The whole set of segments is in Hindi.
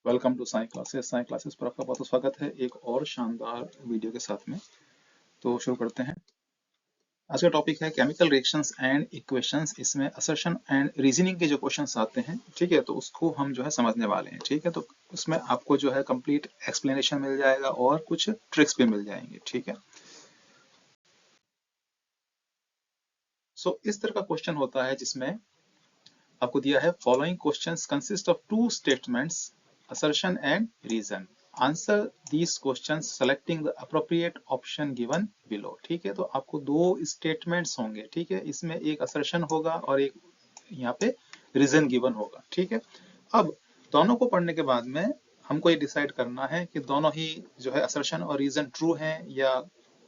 Welcome to Sai Classes. Sai Classes पर आपका बहुत स्वागत है एक और शानदार वीडियो के साथ में। तो शुरू करते हैं। आज का टॉपिक है केमिकल रिएक्शंस एंड इक्वेशंस। इसमें असर्शन एंड रीजनिंग के जो क्वेश्चंस आते हैं, ठीक है, तो उसको हम जो है समझने वाले हैं। ठीक है, तो उसमें आपको जो है कंप्लीट एक्सप्लेनेशन मिल जाएगा और कुछ ट्रिक्स भी मिल जाएंगे। ठीक है, सो इस तरह का क्वेश्चन होता है जिसमें आपको दिया है following questions consist of two statements, assertion and reason. Answer these questions selecting the appropriate option given below. ठीक है, तो आपको दो स्टेटमेंट्स होंगे। ठीक है, इसमें एक assertion होगा और एक यहाँ पे रीजन गिवन होगा। ठीक है, अब दोनों को पढ़ने के बाद में हमको ये डिसाइड करना है कि दोनों ही जो है assertion और रीजन ट्रू है या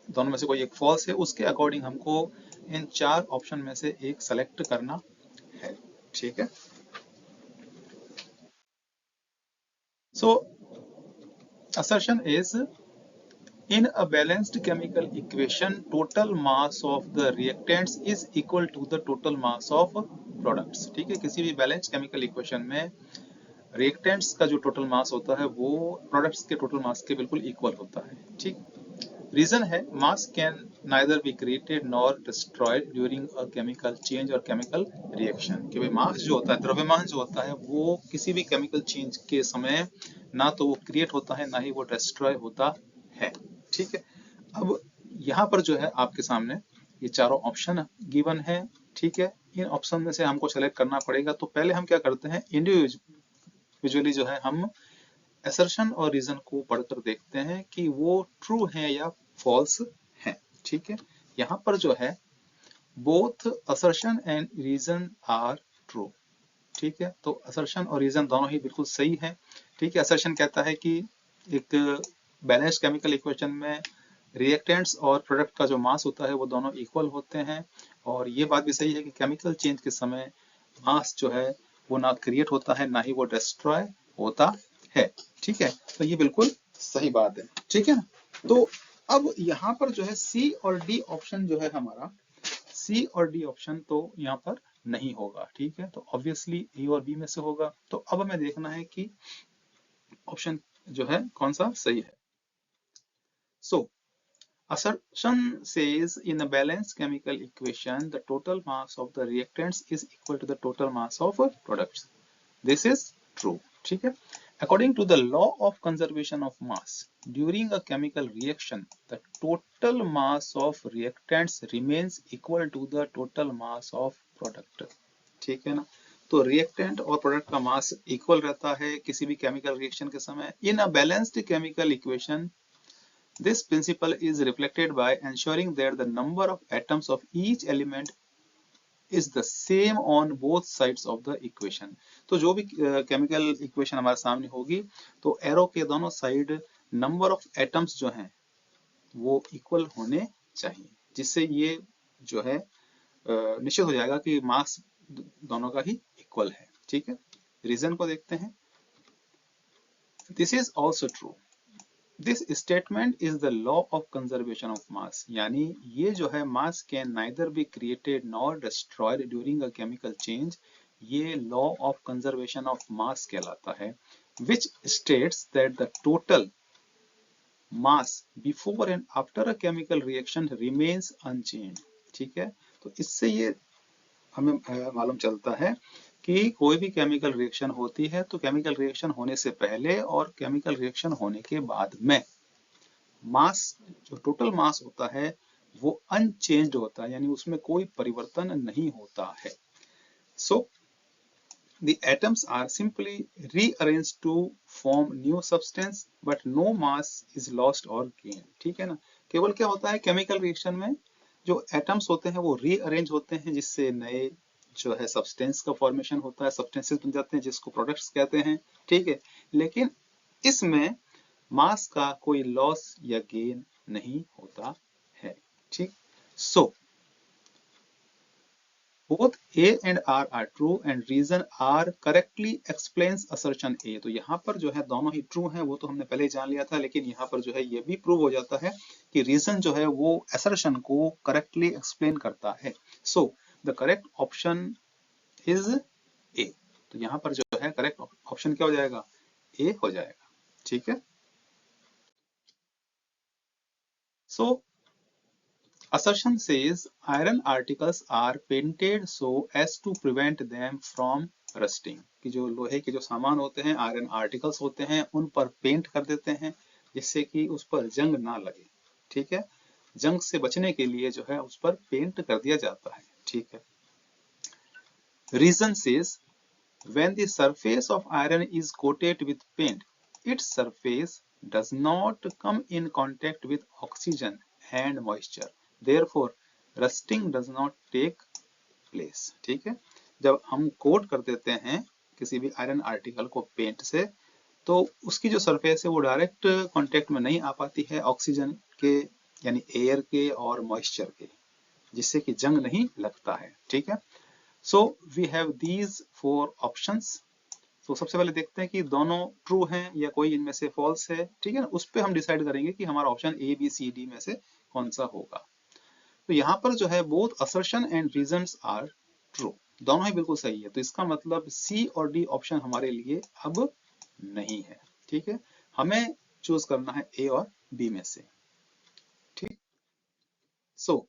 दोनों में से कोई एक फॉल्स है। उसके अकॉर्डिंग हमको इन चार ऑप्शन में से एक सेलेक्ट करना है। ठीक है, so assertion is in a balanced chemical equation total mass of the reactants is equal to the total mass of products. ठीक है, किसी भी बैलेंस्ड केमिकल इक्वेशन में रिएक्टेंट्स का जो टोटल मास होता है वो प्रोडक्ट्स के टोटल मास के बिल्कुल इक्वल होता है। ठीक, रीजन है mass can neither be created nor destroyed during a chemical change और केमिकल रिएक्शन। कि भाई मास जो होता है, द्रव्यमान जो होता है, वो किसी भी केमिकल चेंज के समय ना तो वो क्रिएट होता है ना ही वो डिस्ट्रॉय होता है। ठीक है, अब यहाँ पर जो है आपके सामने ये चारों ऑप्शन गिवन है। ठीक है, इन ऑप्शन में से हमको सेलेक्ट करना पड़ेगा। तो पहले हम क्या करते हैं, इंडिविजुअली जो है हम असर्शन और रीजन को पढ़कर देखते हैं कि वो ट्रू है या फॉल्स है। ठीक है, यहाँ पर जो है both assertion and reason are true. ठीक है, तो असर्शन और रीजन दोनों ही बिल्कुल सही है। ठीक है, असर्शन कहता है कि एक बैलेंस्ड केमिकल इक्वेशन में रिएक्टेंट्स और प्रोडक्ट का जो मास होता है वो दोनों इक्वल होते हैं। और ये बात भी सही है कि केमिकल चेंज के समय मास जो है वो ना क्रिएट होता है ना ही वो डिस्ट्रॉय होता है। ठीक है, तो ये बिल्कुल सही बात है। ठीक है ना, तो अब यहाँ पर जो है सी और डी ऑप्शन जो है हमारा, सी और डी ऑप्शन तो यहाँ पर नहीं होगा। ठीक है, तो ऑब्वियसली ए और बी में से होगा। तो अब हमें देखना है कि ऑप्शन जो है कौन सा सही है। सो assertion says in a balanced chemical equation the total mass of the reactants is equal to the total mass of products. This is true. ठीक है, according to the law of conservation of mass during a chemical reaction the total mass of reactants remains equal to the total mass of product. ठीक है ना, तो रिएक्टेंट और प्रोडक्ट का मास इक्वल रहता है किसी भी केमिकल रिएक्शन के समय in a balanced chemical equation. This principle is reflected by ensuring that the number of atoms of each element is the same on both sides of the equation. तो जो भी केमिकल इक्वेशन हमारे सामने होगी तो एरो के दोनों साइड नंबर ऑफ एटम्स जो हैं वो इक्वल होने चाहिए, जिससे ये जो है निश्चित हो जाएगा कि मास दोनों का ही इक्वल है। ठीक है, रीजन को देखते हैं। This is also true. This statement is the law of conservation of mass, यानी ये जो है mass can neither be created nor destroyed during a chemical change, ये law of conservation of mass कहलाता है, which states that the total mass before and after a chemical reaction remains unchanged. ठीक है, तो इससे ये हमें मालूम चलता है कि कोई भी केमिकल रिएक्शन होती है तो केमिकल रिएक्शन होने से पहले और केमिकल रिएक्शन होने के बाद में मास, जो टोटल मास होता है वो अनचेंज्ड होता है, यानी उसमें कोई परिवर्तन नहीं होता है. सो the atoms are simply rearranged to form new substance but no mass is lost or gained. ठीक है ना, केवल क्या होता है केमिकल रिएक्शन में जो एटम्स होते हैं वो रीअरेंज होते हैं जिससे नए जो है सब्सटेंस का फॉर्मेशन होता है, सब्सटेंसेस बन जाते हैं जिसको प्रोडक्ट्स कहते हैं. ठीक है, लेकिन इसमें मास का कोई लॉस या गेन नहीं होता है. ठीक, सो both A and R are true and reason R correctly explains assertion A. तो यहाँ पर जो है दोनों ही ट्रू हैं, वो तो हमने पहले ही जान लिया था, लेकिन यहाँ पर जो है ये भी प्रूव हो जाता है कि रीजन जो है वो assertion को करेक्टली एक्सप्लेन करता है. So the correct option is a. तो यहाँ पर जो है करेक्ट ऑप्शन क्या हो जाएगा, ए हो जाएगा। ठीक है, सो assertion says iron articles are painted so as to prevent them from rusting, कि जो लोहे के जो सामान होते हैं, आयरन आर्टिकल्स होते हैं, उन पर पेंट कर देते हैं जिससे कि उस पर जंग ना लगे। ठीक है, जंग से बचने के लिए जो है उस पर पेंट कर दिया जाता है। ठीक है, reason says when the surface of iron is coated with paint, its surface does not come in contact with oxygen and moisture, therefore rusting does not take place। ठीक है, जब हम कोट कर देते हैं किसी भी आयरन आर्टिकल को पेंट से, तो उसकी जो सरफेस है वो डायरेक्ट कांटेक्ट में नहीं आ पाती है ऑक्सीजन के, यानी एयर के और मॉइस्चर के, जिससे कि जंग नहीं लगता है। ठीक है, so we have these 4 options. तो सबसे पहले देखते हैं कि दोनों ट्रू हैं या कोई इनमें से फॉल्स है। ठीक है ना, उस पर हम डिसाइड करेंगे कि हमारा option A B C D में से कौन सा होगा। तो यहाँ पर जो है both assertion and reasons are true, दोनों ही बिल्कुल सही है। तो इसका मतलब सी और डी ऑप्शन हमारे लिए अब नहीं है। ठीक है, हमें चूज करना है ए और बी में से। ठीक, सो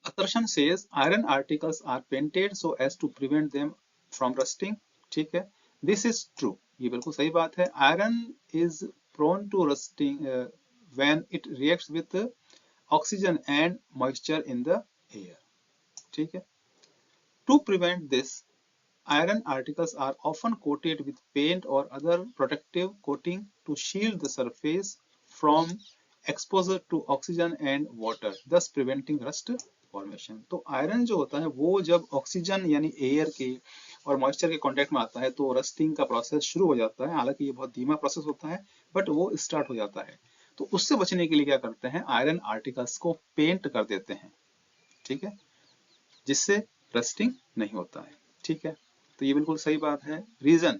assertion says iron articles are painted so as to prevent them from rusting। ठीक है, this is true, ये बिल्कुल सही बात है। iron is prone to rusting when it reacts with oxygen and moisture in the air। ठीक है, to prevent this iron articles are often coated with paint or other protective coating to shield the surface from exposure to oxygen and water, thus preventing rust formation। तो आयरन जो होता है वो जब ऑक्सीजन यानी एयर के और मॉइस्चर के कांटेक्ट में आता है तो रस्टिंग का प्रोसेस शुरू हो जाता है। हालांकि ये बहुत धीमा प्रोसेस होता है, बट वो स्टार्ट हो जाता है। तो उससे बचने के लिए क्या करते हैं, आयरन आर्टिकल्स को पेंट कर देते हैं। ठीक है, जिससे रस्टिंग नहीं होता है। ठीक है, तो ये बिल्कुल सही बात है। रीजन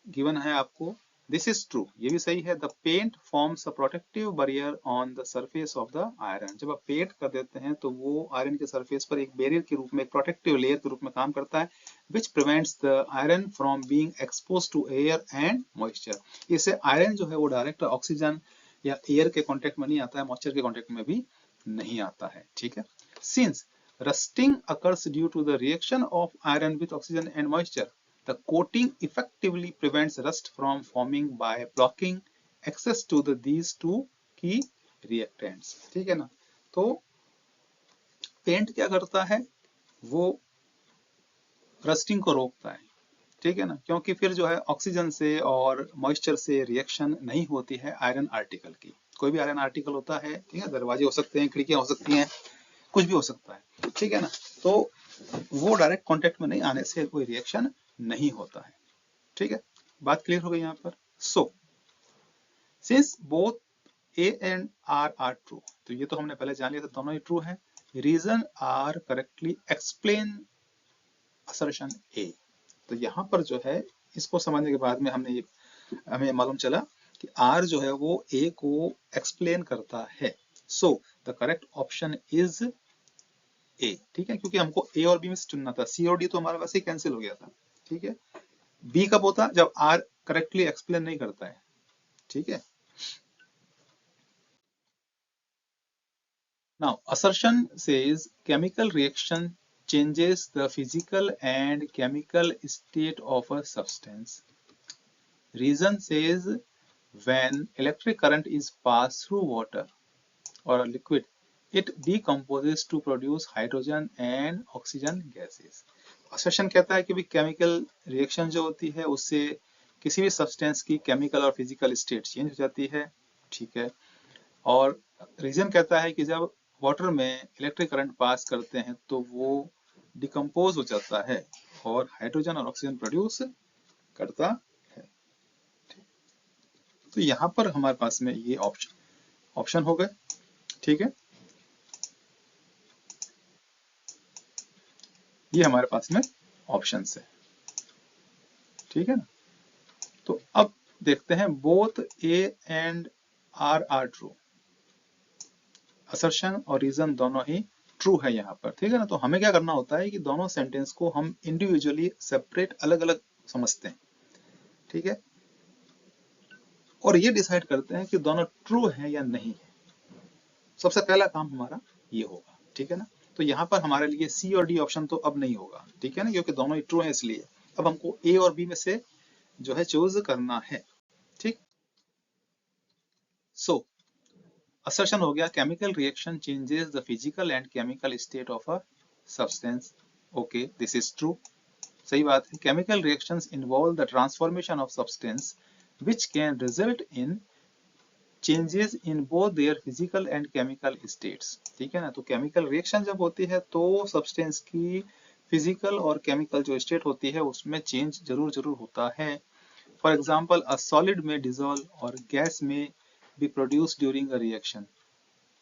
गिवन है आपको, दिस इज ट्रू, ये भी सही है। The paint forms a protective barrier on the surface of the iron. जब आप पेंट कर देते हैं तो वो आयरन के सरफेस पर एक बैरियर के रूप में, एक प्रोटेक्टिव लेयर के रूप में काम करता है, which prevents the iron from being expose to air and moisture. इससे आयरन जो है वो डायरेक्ट ऑक्सीजन या एयर के कॉन्टेक्ट में नहीं आता है, मॉइस्चर के कॉन्टेक्ट में भी नहीं आता है। ठीक है, since rusting occurs due to the reaction of iron with oxygen and moisture, the coating effectively prevents rust from forming by blocking access to these two key reactants। ठीक है ना, तो पेंट क्या करता है, वो रस्टिंग को रोकता है। ठीक है ना, क्योंकि फिर जो है ऑक्सीजन से और मॉइस्चर से रिएक्शन नहीं होती है आयरन आर्टिकल की। कोई भी आयरन आर्टिकल होता है, ठीक है, दरवाजे हो सकते हैं, खिड़कियां हो सकती हैं, कुछ भी हो सकता है। ठीक है ना, तो वो डायरेक्ट कांटेक्ट में नहीं आने से कोई रिएक्शन नहीं होता है। ठीक है, बात क्लियर हो गई यहाँ पर। So since both A and R are true, तो ये तो हमने पहले जान लिया था, दोनों ही ट्रू है। Reason R correctly explain assertion A. तो यहाँ पर जो है इसको समझने के बाद में हमें मालूम चला कि आर जो है वो ए को एक्सप्लेन करता है। So the correct option is a. ठीक है, क्योंकि हमको ए और बी में से चुनना था, सी और डी तो हमारा वैसे ही कैंसिल हो गया था। ठीक है, बी कब होता, जब आर करेक्टली एक्सप्लेन नहीं करता है। ठीक है, now assertion says chemical reaction changes the physical and chemical state of a substance। Reason says when electric current is passed through water or a liquid, it decomposes to produce hydrogen and oxygen gases। Assertion कहता है कि भी केमिकल रिएक्शन जो होती है उससे किसी भी सब्सटेंस की केमिकल और फिजिकल स्टेट चेंज हो जाती है। ठीक है, और रीजन कहता है कि जब वाटर में इलेक्ट्रिक करंट पास करते हैं तो वो डिकम्पोज हो जाता है और हाइड्रोजन और ऑक्सीजन प्रोड्यूस करता है। तो यहाँ पर हमारे पास में ये ऑप्शन हो गए। ठीक है, ये हमारे पास में ऑप्शंस है। ठीक है ना, तो अब देखते हैं both A and R are true. Assertion और रीजन दोनों ही ट्रू है यहाँ पर। ठीक है ना, तो हमें क्या करना होता है कि दोनों सेंटेंस को हम इंडिविजुअली सेपरेट अलग अलग समझते हैं। ठीक है, और ये डिसाइड करते हैं कि दोनों ट्रू है या नहीं है। सबसे पहला काम हमारा ये होगा, ठीक है ना। तो यहाँ पर हमारे लिए सी और डी ऑप्शन तो अब नहीं होगा, ठीक है ना, क्योंकि दोनों ही ट्रू है, इसलिए अब हमको ए और बी में से जो है चूज करना है, ठीक। सो असर्शन हो गया, chemical reaction changes the physical and chemical state of a substance. Okay, this is true, सही बात है। Chemical reactions involve the transformation of substance which can result in changes in both their physical and chemical states, ठीक है ना। तो केमिकल रिएक्शन जब होती है तो सब्सटेंस की फिजिकल और केमिकल जो स्टेट होती है उसमें चेंज जरूर जरूर होता है। फॉर एग्जाम्पल, अ सॉलिड में डिजोल्व और गैस में B produce during a reaction,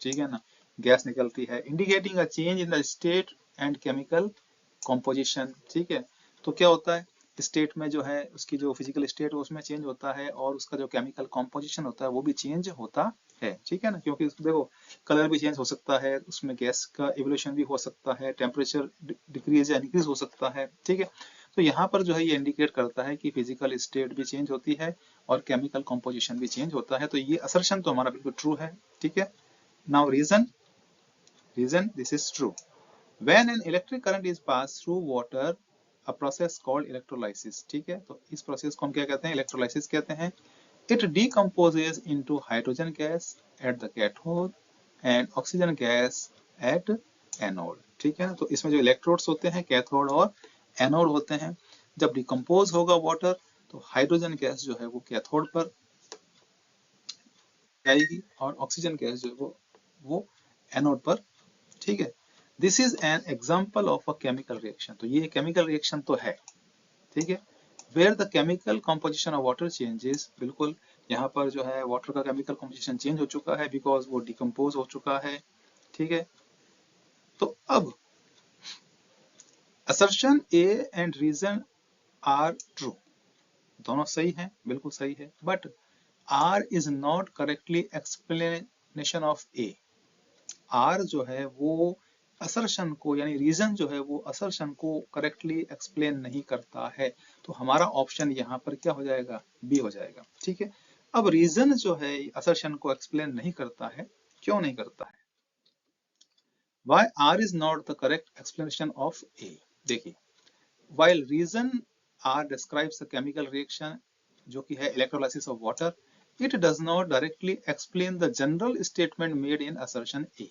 ठीक है ना, गैस निकलती है, indicating a change in the state and chemical composition, ठीक है। तो क्या होता है, स्टेट में जो है उसकी जो फिजिकल स्टेट है उसमें चेंज होता है और उसका जो केमिकल कॉम्पोजिशन होता है वो भी चेंज होता है, ठीक है ना। क्योंकि देखो कलर भी चेंज हो सकता है, उसमें गैस का इवोल्यूशन भी हो सकता है, टेम्परेचर डिक्रीज या इंक्रीज हो सकता है, ठीक है। तो यहाँ पर जो है ये इंडिकेट करता है कि फिजिकल स्टेट भी चेंज होती है और केमिकल कॉम्पोजिशन भी चेंज होता है। तो ये असर्शन तो हमारा बिल्कुल ट्रू है, ठीक है। Now reason this is true. When an electric current is passed through water, a process called electrolysis, ठीक है। तो इस प्रोसेस को हम क्या कहते हैं, इलेक्ट्रोलाइसिस कहते हैं। It decomposes into hydrogen gas at the cathode and oxygen gas at anode, ठीक है ना। तो इसमें जो इलेक्ट्रोड्स होते हैं कैथोड और एनोड होते हैं, जब डिकम्पोज होगा वाटर तो हाइड्रोजन गैस जो है वो कैथोड पर जाएगी और ऑक्सीजन गैस जो है वो एनोड पर, ठीक है। This is an example of a chemical reaction, तो ये केमिकल रिएक्शन तो है, ठीक है। Where the chemical composition of water changes, बिल्कुल यहाँ पर जो है वाटर का केमिकल कॉम्पोजिशन चेंज हो चुका है बिकॉज वो डिकम्पोज हो चुका है, ठीक है। तो अब assertion A and reason are true, दोनों सही हैं, बिल्कुल सही है, but R is not correctly explanation of A. R जो है वो असर्शन को यानी रीजन जो है वो असर्शन को करेक्टली एक्सप्लेन नहीं करता है। तो हमारा ऑप्शन यहाँ पर क्या हो जाएगा, बी हो जाएगा, ठीक है। अब रीजन जो है असर्शन को एक्सप्लेन नहीं करता है, क्यों नहीं करता है, why R is not the correct explanation of A. देखिए, while reason R describes a chemical reaction जो कि है electrolysis of water, it does not directly explain the general statement made in assertion A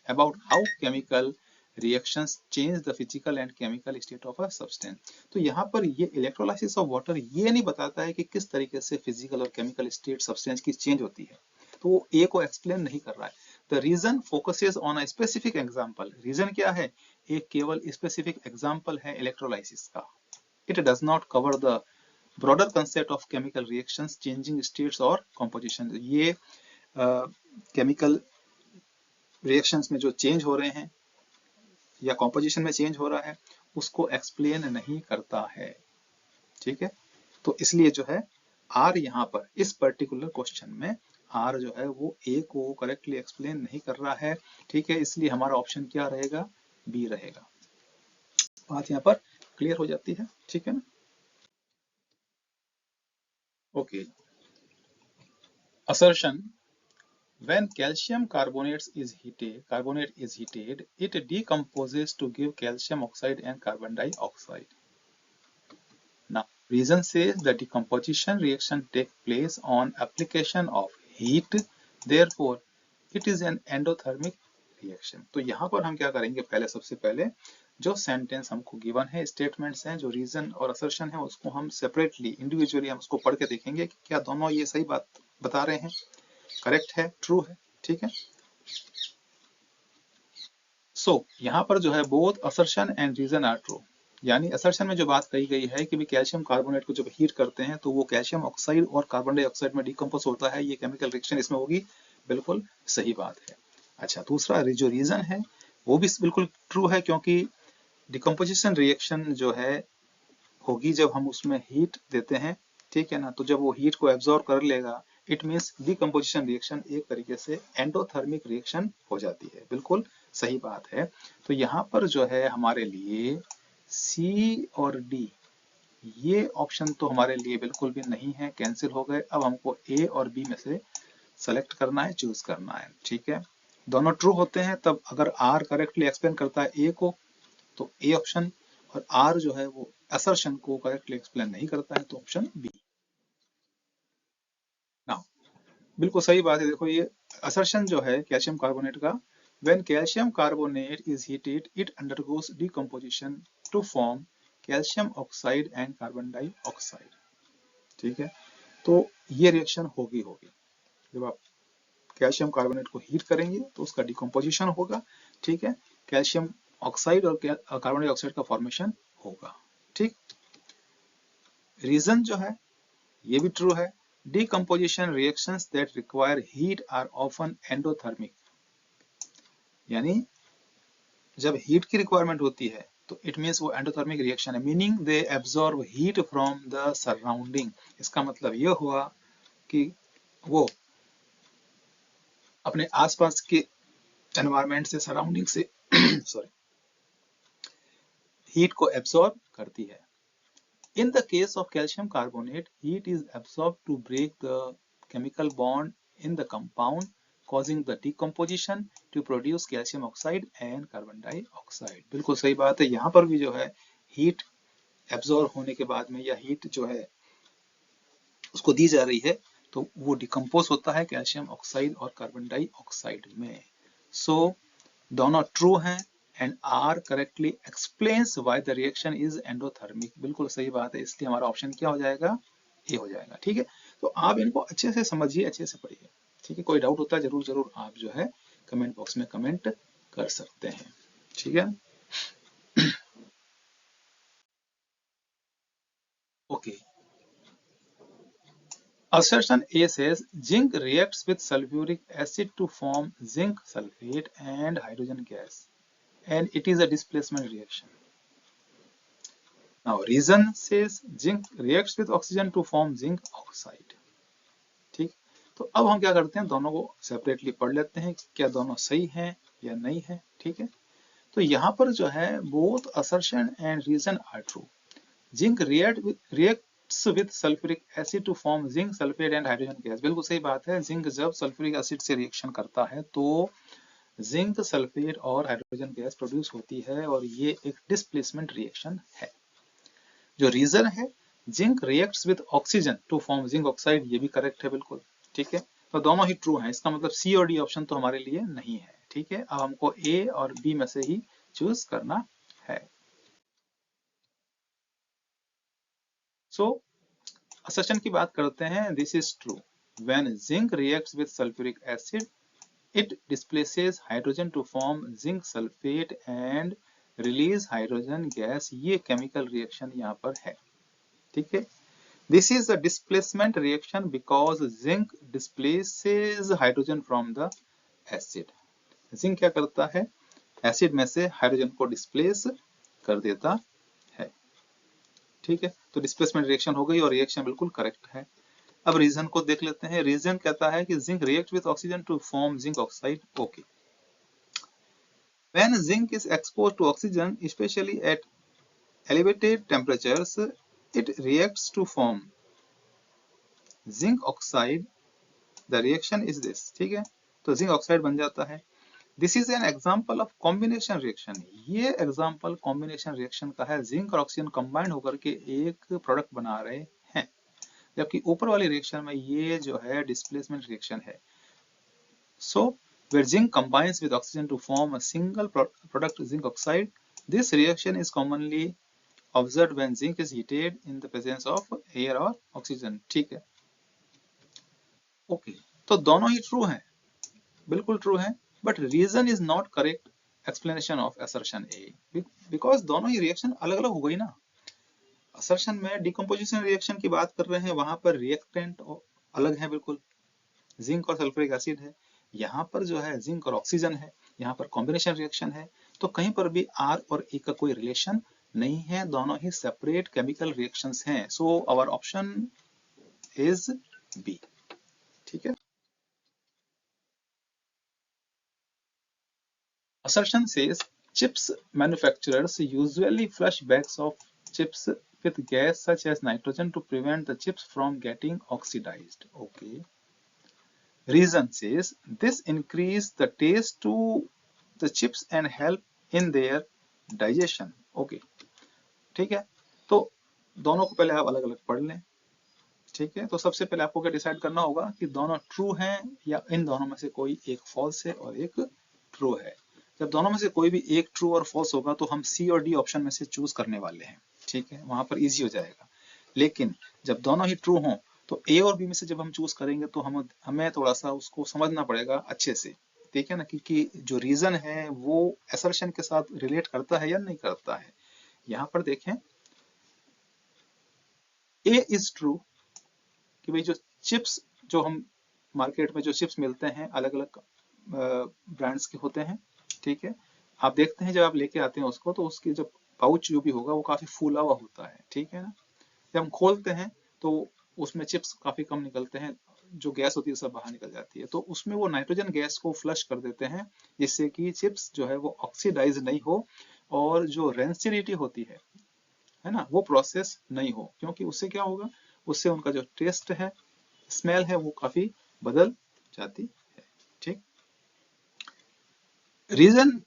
about how chemical reactions change the physical and chemical state of a substance। तो यहाँ पर ये electrolysis of water ये नहीं बताता है कि किस तरीके से physical और chemical state substance की change होती है, तो वो A को explain नहीं कर रहा है। The reason focuses on a specific example। reason क्या है, एक केवल specific example है electrolysis का। It does not cover the broader concept of chemical reactions changing states or composition। ये केमिकल रिएक्शंस में जो चेंज हो रहे हैं या कॉम्पोजिशन में चेंज हो रहा है उसको एक्सप्लेन नहीं करता है, ठीक है। तो इसलिए जो है आर यहाँ पर इस पर्टिकुलर क्वेश्चन में आर जो है वो ए को करेक्टली एक्सप्लेन नहीं कर रहा है, ठीक है। इसलिए हमारा ऑप्शन क्या रहेगा, बी रहेगा। बात यहाँ पर क्लियर हो जाती है, ठीक है ना। Okay, assertion, when calcium carbonate is heated, it decomposes to give calcium oxide and carbon dioxide. Now, reason says the decomposition reaction takes place on application of heat, therefore it is an endothermic reaction। तो यहाँ पर हम क्या करेंगे, पहले सबसे पहले जो सेंटेंस हमको गिवन है, स्टेटमेंट्स हैं, जो रीजन और असर्शन है उसको हम सेपरेटली इंडिविजुअली हम उसको पढ़ के देखेंगे कि क्या दोनों ये सही बात बता रहे हैं, करेक्ट है, ट्रू है, ठीक है। सो यहाँ पर जो है both assertion and reason are true, यानी असर्शन में जो बात कही गई है कि भी कैल्शियम कार्बोनेट को जब हीट करते हैं तो वो कैल्शियम ऑक्साइड और कार्बन डाइऑक्साइड में डिकम्पोज होता है, ये केमिकल रिएक्शन इसमें होगी, बिल्कुल सही बात है। अच्छा, दूसरा जो रीजन है वो भी बिल्कुल ट्रू है, क्योंकि डिकम्पोजिशन रिएक्शन जो है होगी जब हम उसमें हीट देते हैं, ठीक है ना। तो जब वो हीट को एब्जॉर्ब कर लेगा, इट मीन्स डिकम्पोजिशन रिएक्शन एक तरीके से एंडोथर्मिक रिएक्शन हो जाती है, बिल्कुल सही बात है। तो यहाँ पर जो है हमारे लिए सी और डी ये ऑप्शन तो हमारे लिए बिल्कुल भी नहीं है, कैंसिल हो गए। अब हमको ए और बी में से सेलेक्ट करना है, चूज करना है। ठीक है, दोनों ट्रू होते हैं तब अगर आर करेक्टली एक्सप्लेन करता है ए को तो ए ऑप्शन, और आर जो है वो असर्शन को करेक्टली एक्सप्लेन नहीं करता है तो ऑप्शन बी। नाउ बिल्कुल सही बात है, देखो ये असर्शन जो है कैल्शियम कार्बोनेट का, when calcium carbonate is heated it undergoes decomposition to form calcium oxide and carbon dioxide. ठीक है, तो ये रिएक्शन होगी होगी जब आप कैल्शियम कार्बोनेट को हीट करेंगे तो उसका डिकम्पोजिशन होगा। ठीक है, कैल्शियम ऑक्साइड और कार्बन डाइऑक्साइड का फॉर्मेशन होगा। ठीक, रीजन जो है ये भी ट्रू है, decomposition reactions that require heat are often endothermic, यानी जब हीट की रिक्वायरमेंट होती है तो इट मीन्स वो एंडोथर्मिक रिएक्शन है, meaning they absorb heat from the surrounding. इसका मतलब ये हुआ कि वो अपने आसपास के एनवायरमेंट से, सराउंडिंग से सॉरी, हीट को एब्सॉर्ब करती है। In the case of calcium carbonate, heat is absorbed to break the chemical bond in the compound, causing the decomposition to produce calcium oxide and carbon dioxide। बिल्कुल सही बात है, यहाँ पर भी जो है हीट एब्जॉर्ब होने के बाद में या हीट जो है उसको दी जा रही है तो वो डिकम्पोज होता है कैल्शियम ऑक्साइड और कार्बन डाइऑक्साइड में। सो दोनों ट्रू हैं and R correctly explains why the reaction is endothermic. बिल्कुल सही बात है, इसलिए हमारा ऑप्शन क्या हो जाएगा, ए हो जाएगा। ठीक है, तो आप इनको अच्छे से समझिए, अच्छे से पढ़िए। ठीक है, कोई डाउट होता है जरूर जरूर आप जो है कमेंट बॉक्स में कमेंट कर सकते हैं। ठीक है, okay. Assertion A says zinc reacts with sulfuric acid to form zinc sulfate and hydrogen gas, and it is a displacement reaction. Now reason says zinc reacts with oxygen to form zinc oxide। ठीक, तो अब हम क्या करते हैं, दोनों को सेपरेटली पढ़ लेते हैं क्या दोनों सही हैं या नहीं है। ठीक है, तो यहाँ पर जो है both assertion and reason are true। Zinc reacts with sulfuric acid to form zinc sulfate and hydrogen gas। बिल्कुल सही बात है, जिंक जब सल्फ्यूरिक एसिड से रिएक्शन करता है तो जिंक सल्फेट और हाइड्रोजन गैस प्रोड्यूस होती है और ये एक डिस्प्लेसमेंट रिएक्शन है। जो रीजन है zinc reacts with oxygen to form zinc oxide, ये भी करेक्ट है बिल्कुल। ठीक है, तो दोनों ही ट्रू हैं, इसका मतलब सी और डी ऑप्शन तो हमारे लिए नहीं है। ठीक है, अब हमको ए और बी में से ही चूज करना है। सो असर्शन की बात करते हैं, this is true when zinc reacts with sulphuric acid it displaces hydrogen to form zinc sulphate and release hydrogen gas. ये केमिकल रिएक्शन यहाँ पर है। ठीक है, this is a displacement reaction because zinc displaces hydrogen from the acid। Zinc क्या करता है, एसिड में से हाइड्रोजन को डिस्प्लेस कर देता है। ठीक है, तो डिस्प्लेसमेंट रिएक्शन हो गई और रिएक्शन बिल्कुल करेक्ट है। अब रीजन को देख लेते हैं। रीजन कहता है कि zinc react with oxygen to form zinc oxide. Okay, when zinc is exposed to oxygen specially at elevated temperatures it reacts to form zinc oxide. The reaction is this. ठीक है, तो जिंक ऑक्साइड बन जाता है। This is an example of combination reaction. ये एग्जांपल कॉम्बिनेशन रिएक्शन का है, जिंक और ऑक्सीजन कंबाइन होकर के एक प्रोडक्ट बना रहे हैं, जबकि ऊपर वाली रिएक्शन में ये जो है डिस्प्लेसमेंट रिएक्शन है। सो where zinc combines with oxygen to form a single product zinc oxide, this reaction is commonly observed when zinc is heated in the presence of air or oxygen। ठीक है, ओके, तो दोनों ही ट्रू हैं, बिल्कुल ट्रू है, but reason is not correct explanation of assertion A, because दोनों ही रिएक्शन अलग अलग हो गई ना। असर्शन में डिकम्पोजिशन रिएक्शन की बात कर रहे हैं, वहां पर रिएक्टेंट अलग है बिल्कुल, जिंक और सल्फ्यूरिक एसिड है। यहाँ पर जो है जिंक और ऑक्सीजन है, यहाँ पर कॉम्बिनेशन रिएक्शन है, तो कहीं पर भी आर और ए का कोई रिलेशन नहीं है, दोनों ही सेपरेट केमिकल रिएक्शंस हैं। So our option is B. ठीक है, assertion says chips manufacturers usually flush bags of chips with gas such as nitrogen to prevent the chips from getting oxidized. Okay. Reason says this increase the taste to the chips and help in their digestion. Okay, ठीक है। तो दोनों को पहले आप अलग अलग पढ़ लें। ठीक है, तो सबसे पहले आपको क्या डिसाइड करना होगा कि दोनों ट्रू हैं या इन दोनों में से कोई एक फॉल्स है और एक ट्रू है। जब दोनों में से कोई भी एक ट्रू और फॉल्स होगा तो हम सी और डी ऑप्शन में से चूज करने वाले हैं। ठीक है, वहां पर इजी हो जाएगा। लेकिन जब दोनों ही ट्रू हों तो ए और बी में से जब हम चूज करेंगे तो हमें थोड़ा सा उसको समझना पड़ेगा अच्छे से। ठीक है ना, क्योंकि जो रीजन है वो असर्शन के साथ रिलेट करता है या नहीं करता है। यहाँ पर देखें, ए इज ट्रू कि भाई जो चिप्स जो हम मार्केट में जो चिप्स मिलते हैं अलग अलग ब्रांड्स के होते हैं। ठीक है, आप देखते हैं जब आप लेके आते हैं उसको तो उसकी जब पाउच जो भी होगा वो काफी फूला हुआ होता है। ठीक है ना, जब हम खोलते हैं तो उसमें चिप्स काफी कम निकलते हैं, जो गैस होती है सब बाहर निकल जाती है। तो उसमें वो नाइट्रोजन गैस को फ्लश कर देते हैं जिससे कि चिप्स जो है वो ऑक्सीडाइज नहीं हो और जो रेंसिडिटी होती है ना, वो प्रोसेस नहीं हो। क्योंकि उससे क्या होगा, उससे उनका जो टेस्ट है, स्मेल है, वो काफी बदल जाती है। ठीक, रीजन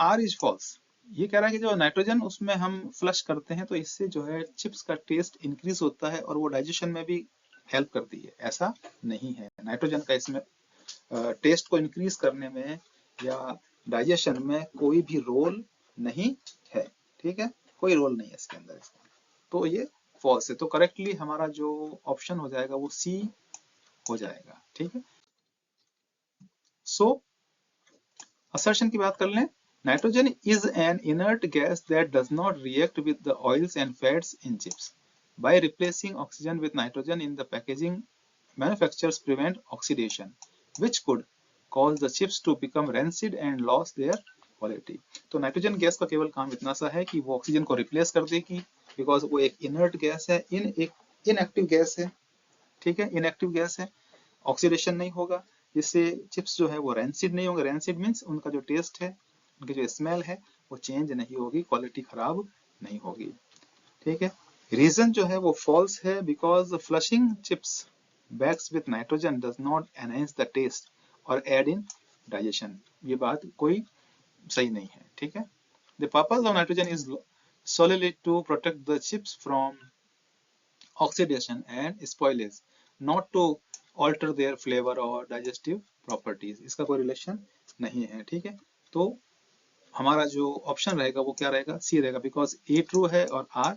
आर इज फॉल्स। ये कह रहा है कि जो नाइट्रोजन उसमें हम फ्लश करते हैं तो इससे जो है चिप्स का टेस्ट इंक्रीज होता है और वो डाइजेशन में भी हेल्प करती है। ऐसा नहीं है, नाइट्रोजन का इसमें टेस्ट को इंक्रीज करने में या डाइजेशन में कोई भी रोल नहीं है। ठीक है, कोई रोल नहीं है इसके अंदर इसका। तो ये फॉल्स है। तो करेक्टली हमारा जो ऑप्शन हो जाएगा वो सी हो जाएगा। ठीक है, सो असर्शन की बात कर लें। Nitrogen is an inert gas that does not react with the oils and fats in chips. By replacing oxygen with nitrogen in the packaging, manufacturers prevent oxidation which could cause the chips to become rancid and lose their quality। तो नाइट्रोजन गैस का केवल काम इतना सा है कि वो ऑक्सीजन को रिप्लेस कर देगी, बिकॉज वो एक इनर्ट गैस है, एक इनएक्टिव गैस है। ठीक है, इनएक्टिव गैस है, ऑक्सीडेशन नहीं होगा, जिससे चिप्स जो है वो रेंसिड नहीं होंगे। रेंसिड मीन्स उनका जो टेस्ट है, उनकी जो स्मेल है वो चेंज नहीं होगी, क्वालिटी खराब नहीं होगी। ठीक है, रीजन जो है वो फॉल्स है, because flushing chips bags with nitrogen does not enhance the taste और एड इन डाइजेशन। ये बात कोई सही नहीं है। ठीक है, the purpose of nitrogen is solely to protect the chips from oxidation and spoilage, not to alter their flavor or digestive properties। इसका कोई रिलेशन नहीं है। ठीक है, तो हमारा जो ऑप्शन रहेगा वो क्या रहेगा, सी रहेगा, बिकॉज ए ट्रू है और आर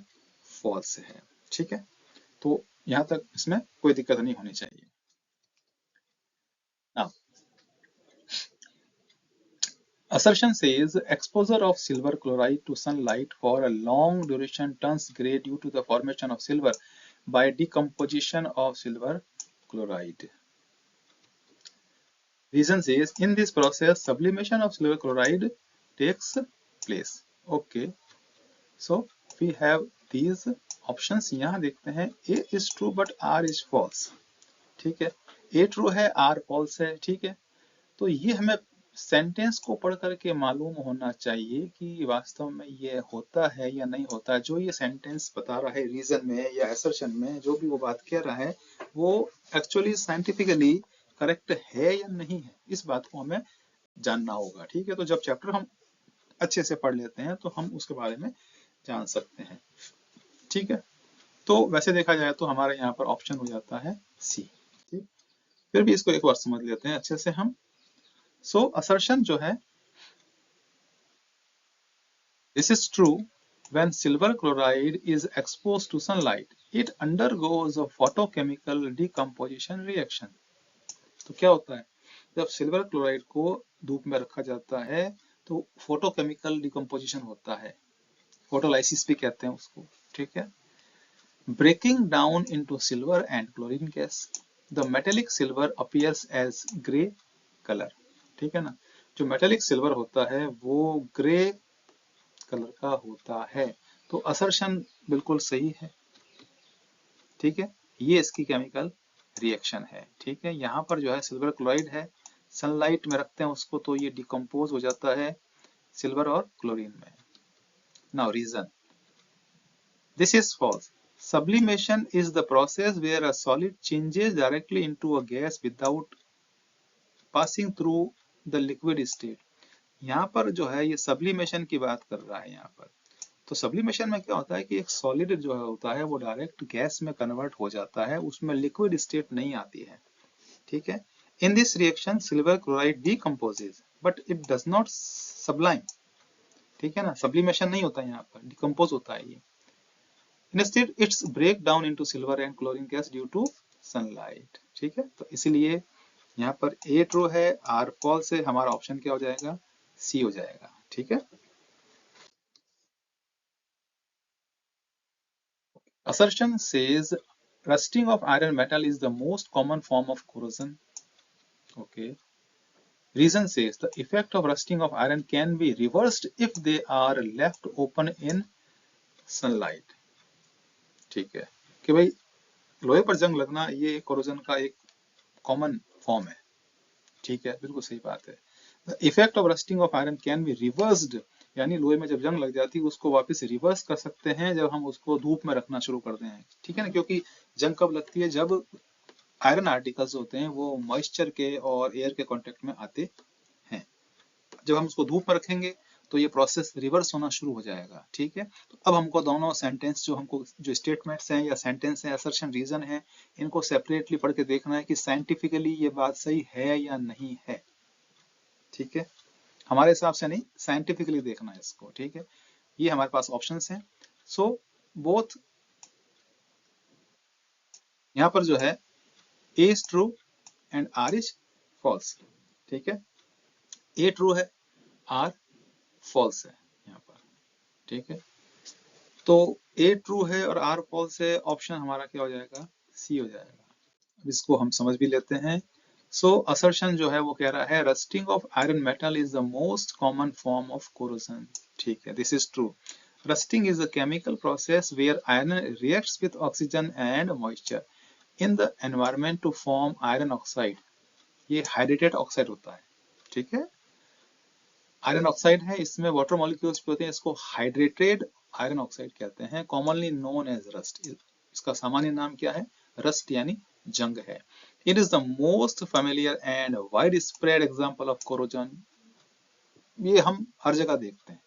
फॉल्स है। ठीक है, तो यहां तक इसमें कोई दिक्कत नहीं होनी चाहिए। Now, assertion says exposure of silver chloride to sunlight for a long duration turns gray due to the formation of silver by decomposition of silver chloride। Reason says in this process sublimation of silver chloride takes place। Okay, so we have these options। यहाँ देखते हैं, A is true but R is false। ठीक है, A true है, R false है। ठीक है, तो ये हमें सेंटेंस को पढ़ करके मालूम होना चाहिए कि वास्तव में ये होता है या नहीं होता। जो ये सेंटेंस बता रहा है रीजन में या असर्शन में, जो भी वो बात कह रहा है वो एक्चुअली साइंटिफिकली करेक्ट है या नहीं है, इस बात को हमें जानना होगा। ठीक है, तो जब चैप्टर हम अच्छे से पढ़ लेते हैं तो हम उसके बारे में जान सकते हैं। ठीक है, तो वैसे देखा जाए तो हमारे यहाँ पर ऑप्शन हो जाता है सी। ठीक, फिर भी इसको एक बार समझ लेते हैं अच्छे से हम। सो असर्शन जो है, this is true when silver chloride is exposed to sunlight, it undergoes a photochemical decomposition reaction। तो क्या होता है, जब सिल्वर क्लोराइड को धूप में रखा जाता है तो फोटोकेमिकल डिकम्पोजिशन होता है, फोटोलाइसिस भी कहते हैं उसको। ठीक है, breaking down into silver and chlorine gas, the metallic silver appears as grey colour. ठीक है ना, जो मेटेलिक सिल्वर होता है वो ग्रे कलर का होता है। तो असर्शन बिल्कुल सही है। ठीक है, ये इसकी केमिकल रिएक्शन है। ठीक है, यहाँ पर जो है सिल्वर क्लोराइड है, सनलाइट में रखते हैं उसको तो ये डिकम्पोज हो जाता है सिल्वर और क्लोरीन में। Now reason, This is false. Sublimation is the process where a solid changes directly into a gas without passing through the liquid state. यहाँ पर जो है ये सब्लिमेशन की बात कर रहा है यहाँ पर। तो सब्लिमेशन में क्या होता है कि एक सॉलिड जो है होता है वो डायरेक्ट गैस में कन्वर्ट हो जाता है, उसमें लिक्विड स्टेट नहीं आती है, ठीक है। In this reaction silver chloride decomposes but it does not sublime, ठीक है ना, सब्लिमेशन नहीं होता है यहाँ पर, डिकम्पोज होता है ये। Instead it's break down into silver and chlorine gas due to sunlight, ठीक है। तो इसलिए यहाँ पर ए ट्रू है, आर फॉल्स है, हमारा ऑप्शन क्या हो जाएगा, सी हो जाएगा, ठीक है। Assertion says rusting of iron metal is the most common form of corrosion. Okay. Reason says the effect of rusting of iron can be reversed if they are left open in sunlight. ठीक है कि भाई लोहे पर जंग लगना ये कोरोजन का एक कॉमन फॉर्म है, ठीक है, बिल्कुल सही बात है। The effect of rusting of iron can be reversed, यानी लोहे में जब जंग लग जाती है उसको वापस रिवर्स कर सकते हैं जब हम उसको धूप में रखना शुरू करते हैं, ठीक है ना, क्योंकि जंग कब लगती है, जब आयरन आर्टिकल्स होते हैं वो मॉइस्चर के और एयर के कांटेक्ट में आते हैं। जब हम उसको धूप में रखेंगे तो ये प्रोसेस रिवर्स होना शुरू हो जाएगा, ठीक है। तो अब हमको दोनों सेंटेंस जो हमको जो स्टेटमेंट्स हैं या सेंटेंस हैं, असर्शन रीजन है, इनको सेपरेटली पढ़ के देखना है कि साइंटिफिकली ये बात सही है या नहीं है, ठीक है। हमारे हिसाब से नहीं, साइंटिफिकली देखना है इसको, ठीक है। ये हमारे पास ऑप्शंस हैं। सो बोथ यहाँ पर जो है A is true and R is false, ठीक है। ए ट्रू है, आर फॉल्स है यहाँ पर, ठीक है। तो ए ट्रू है और आर फॉल्स है, ऑप्शन हमारा क्या हो जाएगा, सी हो जाएगा। अब इसको हम समझ भी लेते हैं। सो असर्शन जो है वो कह रहा है rusting of iron metal is the most common form of corrosion, ठीक है, this is true. Rusting is a chemical process where iron reacts with oxygen and moisture in the environment to form iron oxide. ये हाइड्रेटेड ऑक्साइड होता है, ठीक है। आयरन ऑक्साइड है, इसमें वाटर मॉलिक्यूल्स भी होते हैं, इसको हाइड्रेटेड आयरन ऑक्साइड कहते हैं, कॉमनली नोन एज रस्ट। इसका सामान्य नाम क्या है, रस्ट यानी जंग है। It is the most familiar and wide spread example of corrosion. ये हम हर जगह देखते हैं,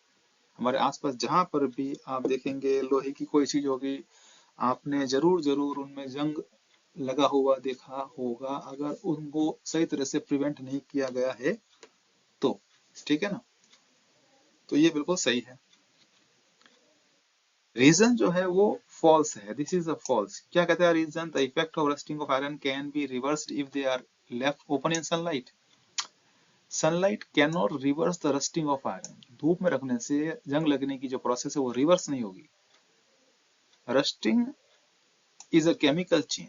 हमारे आसपास जहां पर भी आप देखेंगे लोहे की कोई चीज होगी, आपने जरूर जरूर उनमें जंग लगा हुआ देखा होगा, अगर उनको सही तरह से प्रिवेंट नहीं किया गया है तो, ठीक है ना। तो ये बिल्कुल सही है। रीजन जो है वो फॉल्स है, दिस इज अ फॉल्स। क्या कहता है reason, the effect of rusting of iron can be reversed if they are left open in sunlight. Sunlight can not reverse the rusting of iron. धूप में रखने से जंग लगने की जो प्रोसेस है वो रिवर्स नहीं होगी। Rusting is a chemical change,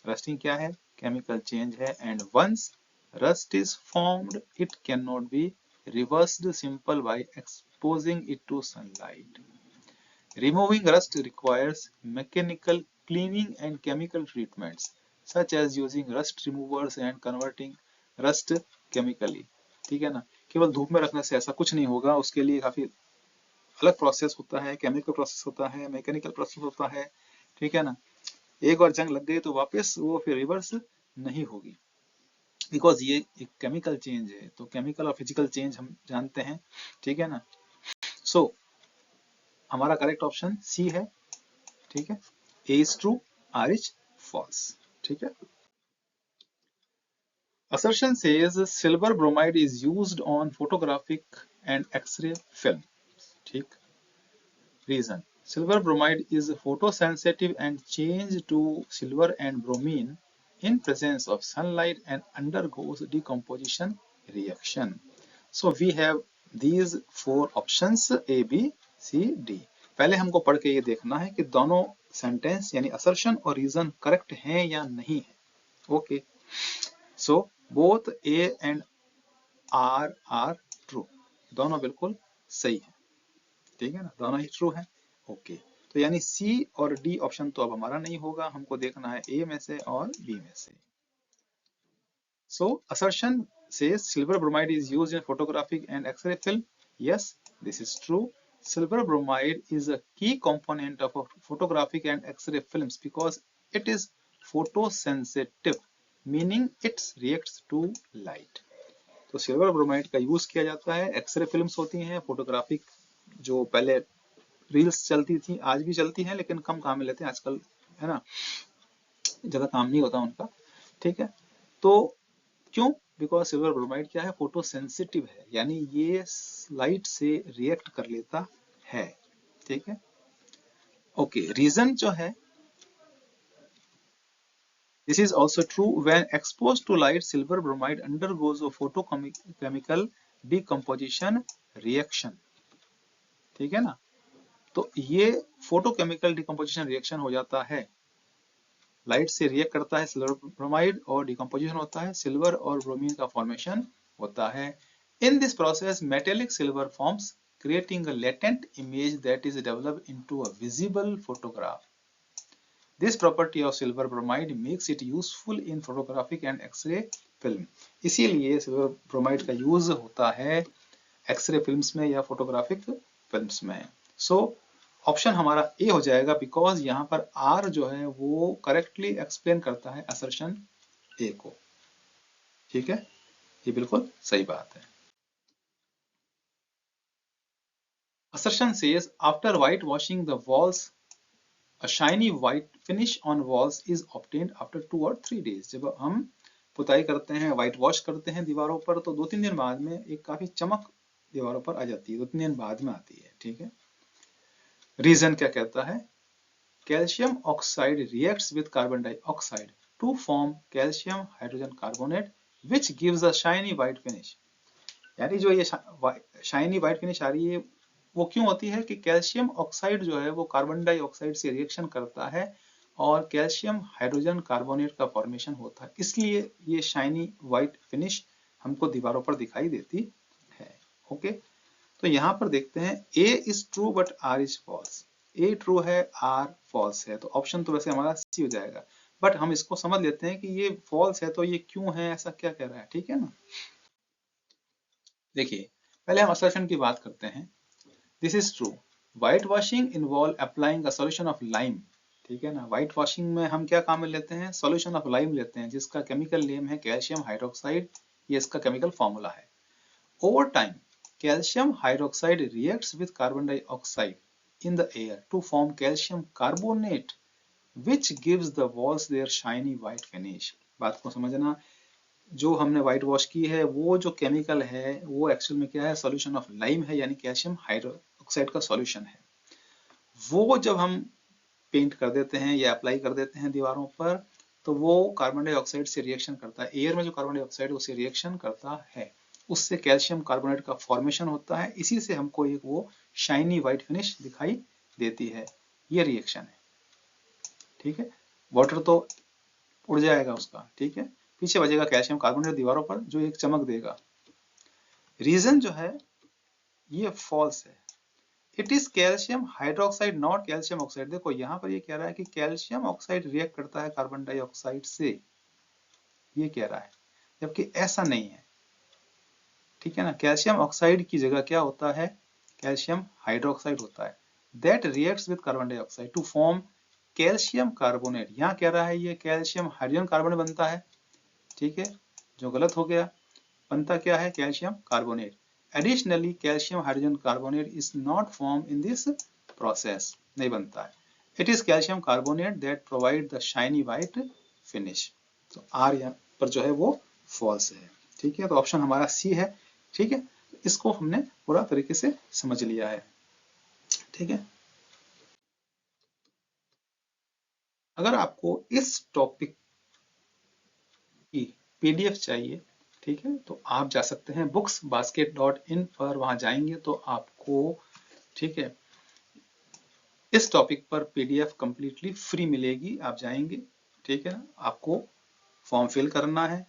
rusting क्या है, केमिकल चेंज है, and once rust is formed it can not be reversed simple by exposing it to sunlight. Removing rust requires mechanical cleaning and chemical treatments, such as using rust removers and converting rust chemically. ठीक है ना, केवल धूप में रखने से ऐसा कुछ नहीं होगा, उसके लिए काफी अलग प्रोसेस होता है, केमिकल प्रोसेस होता है, मैकेनिकल प्रोसेस होता है, ठीक है ना। एक बार जंग लग गई तो वापस वो फिर रिवर्स नहीं होगी, बिकॉज ये एक केमिकल चेंज है। तो केमिकल और फिजिकल चेंज हम जानते हैं, ठीक है ना। सो हमारा करेक्ट ऑप्शन सी है, ठीक है। A is true, R is false, ठीक है। Assertion says silver bromide is used on photographic and X-ray film, ठीक। Reason, silver bromide is photosensitive and change to silver and bromine in presence of sunlight and undergoes decomposition reaction. So we have these four options A, B, C, D. पहले हमको पढ़ के ये देखना है कि दोनों सेंटेंस यानी असर्शन और रीजन करेक्ट हैं या नहीं है। Okay, so both A and R true, दोनों बिल्कुल सही है, ठीक है ना, दोनों ही ट्रू है। ओके, तो यानी सी और डी ऑप्शन तो अब हमारा नहीं होगा, हमको देखना है ए में से और बी में से। So assertion says silver bromide is used in photographic and X-ray film. Yes, this is true. silver bromide is a key component of photographic and X-ray films because it is photosensitive, meaning it reacts to light. तो सिल्वर ब्रोमाइड का यूज किया जाता है, एक्सरे फिल्म्स होती हैं, फोटोग्राफिक जो पहले रील्स चलती थी, आज भी चलती हैं लेकिन कम काम में लेते हैं आजकल, है ना, ज्यादा काम नहीं होता उनका, ठीक है। तो क्यों? बिकॉज सिल्वर ब्रोमाइड क्या है, फोटो सेंसिटिव है, यानी ये लाइट से रिएक्ट कर लेता है, ठीक है। ओके, रीजन जो है, this is also true when exposed to light, silver bromide undergoes a photochemical decomposition reaction, ठीक है ना। तो ये फोटोकेमिकल डिकम्पोजिशन रिएक्शन हो जाता है, लाइट से रिएक्ट करता है सिल्वर ब्रोमाइड और डिकम्पोजिशन होता है, सिल्वर और ब्रोमीन का फॉर्मेशन होता है। In this process metallic silver forms creating a latent image that is developed into a visible photograph. This property of silver bromide makes it useful in photographic and X-ray film. इसीलिए सिल्वर ब्रोमाइड का यूज होता है एक्सरे फिल्म्स में या फोटोग्राफिक फिल्म्स में। सो ऑप्शन हमारा ए हो जाएगा, बिकॉज यहाँ पर आर जो है वो करेक्टली एक्सप्लेन करता है असर्शन ए को, ठीक है, ये बिल्कुल सही बात है। Assertion says after whitewashing the walls, a shiny white finish on walls is obtained after 2 or 3 days. जब हम पुताई करते हैं, व्हाइट वॉश करते हैं दीवारों पर, तो 2-3 दिन बाद में एक काफी चमक दीवारों पर आ जाती है, 2-3 दिन बाद में आती है, ठीक है। रीजन क्या कहता है, calcium oxide reacts with carbon dioxide to form calcium hydrogen carbonate which gives a shiny white finish. यानी जो ये शाइनी व्हाइट फिनिश आ रही है वो क्यों होती है कि कैल्शियम ऑक्साइड जो है वो कार्बन डाइऑक्साइड से रिएक्शन करता है और कैल्शियम हाइड्रोजन कार्बोनेट का फॉर्मेशन होता है, इसलिए ये शाइनी व्हाइट फिनिश हमको दीवारों पर दिखाई देती है। ओके, तो यहाँ पर देखते हैं A is true but R is false. A true है, आर फॉल्स है, तो ऑप्शन तो वैसे हमारा सी हो जाएगा, बट हम इसको समझ लेते हैं कि ये फॉल्स है तो ये क्यों है, ऐसा क्या कह रहा है, ठीक है ना। देखिए, पहले हम असर्शन की बात करते हैं। This is true, white washing involve applying a solution of lime, ठीक है ना। व्हाइट वॉशिंग में हम क्या काम में लेते हैं, सॉल्यूशन ऑफ लाइम लेते हैं, जिसका केमिकल नेम है कैल्शियम हाइड्रोक्साइड, ये इसका केमिकल फॉर्मूला है। Over time calcium hydroxide reacts with carbon dioxide in the air to form calcium carbonate which gives the walls their shiny white finish. बात को समझना, जो हमने व्हाइट वॉश की है वो जो केमिकल है वो एक्चुअल में क्या है, सॉल्यूशन ऑफ लाइम है, यानी कैल्शियम हाइड्रोक्साइड का सॉल्यूशन है। वो जब हम पेंट कर देते हैं या अप्लाई कर देते हैं दीवारों पर, तो वो कार्बन डाइऑक्साइड से रिएक्शन करता है, एयर में जो कार्बन डाइऑक्साइड है उससे रिएक्शन करता है, उससे कैल्शियम कार्बोनेट का फॉर्मेशन होता है, इसी से हमको एक वो शाइनी व्हाइट फिनिश दिखाई देती है, ये रिएक्शन है, ठीक है। वाटर तो उड़ जाएगा उसका, ठीक है, पीछे बचेगा कैल्शियम कार्बोनेट दीवारों पर जो एक चमक देगा। रीजन जो है ये फॉल्स है, it is calcium hydroxide not calcium oxide. देखो यहाँ पर ये कह रहा है कि कैल्शियम ऑक्साइड रिएक्ट करता है कार्बन डाइऑक्साइड से, ये कह रहा है, जबकि ऐसा नहीं है, ठीक है ना। कैल्शियम ऑक्साइड की जगह क्या होता है, कैल्शियम हाइड्रोक्साइड होता है, that reacts with carbon dioxide to form calcium carbonate. यहाँ कह रहा है ये कैल्शियम हाइड्रोजन कार्बोनेट बनता है, ठीक है, जो गलत हो गया, बनता क्या है, calcium carbonate. Additionally calcium hydrogen carbonate is not form in this process, नहीं बनता है, it is calcium carbonate that provide the shiny white finish. तो आर यहाँ पर जो है वो फॉल्स है, ठीक है, तो ऑप्शन हमारा सी है, ठीक है। इसको हमने पूरा तरीके से समझ लिया है, ठीक है। अगर आपको इस टॉपिक की पीडीएफ चाहिए, ठीक है, तो आप जा सकते हैं booksbasket.in पर, वहां जाएंगे तो आपको, ठीक है, इस टॉपिक पर पीडीएफ कंप्लीटली फ्री मिलेगी, आप जाएंगे, ठीक है ना, आपको फॉर्म फिल करना है,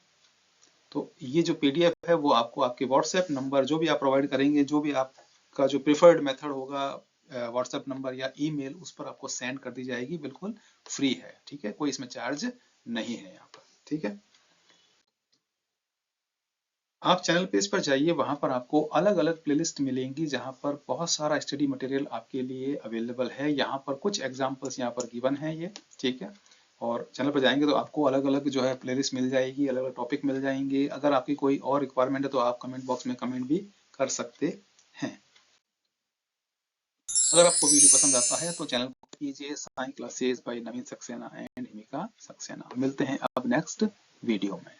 तो ये जो पीडीएफ है वो आपको आपके व्हाट्सएप नंबर जो भी आप प्रोवाइड करेंगे, जो भी आपका जो प्रिफर्ड मेथड होगा, व्हाट्सएप नंबर या ईमेल, उस पर आपको सेंड कर दी जाएगी, बिल्कुल फ्री है, ठीक है, कोई इसमें चार्ज नहीं है यहाँ पर, ठीक है। आप चैनल पेज पर जाइए, वहां पर आपको अलग अलग प्लेलिस्ट मिलेंगी जहां पर बहुत सारा स्टडी मटेरियल आपके लिए अवेलेबल है। यहाँ पर कुछ एग्जांपल्स यहाँ पर गिवन है ये, ठीक है। और चैनल पर जाएंगे तो आपको अलग अलग जो है प्लेलिस्ट मिल जाएगी, अलग अलग टॉपिक मिल जाएंगे। अगर आपकी कोई और रिक्वायरमेंट है तो आप कमेंट बॉक्स में कमेंट भी कर सकते हैं। अगर आपको वीडियो पसंद आता है तो चैनल को कीजिए Sai classes bye Naveen Saxena and Himika Saxena. मिलते हैं अब नेक्स्ट वीडियो में।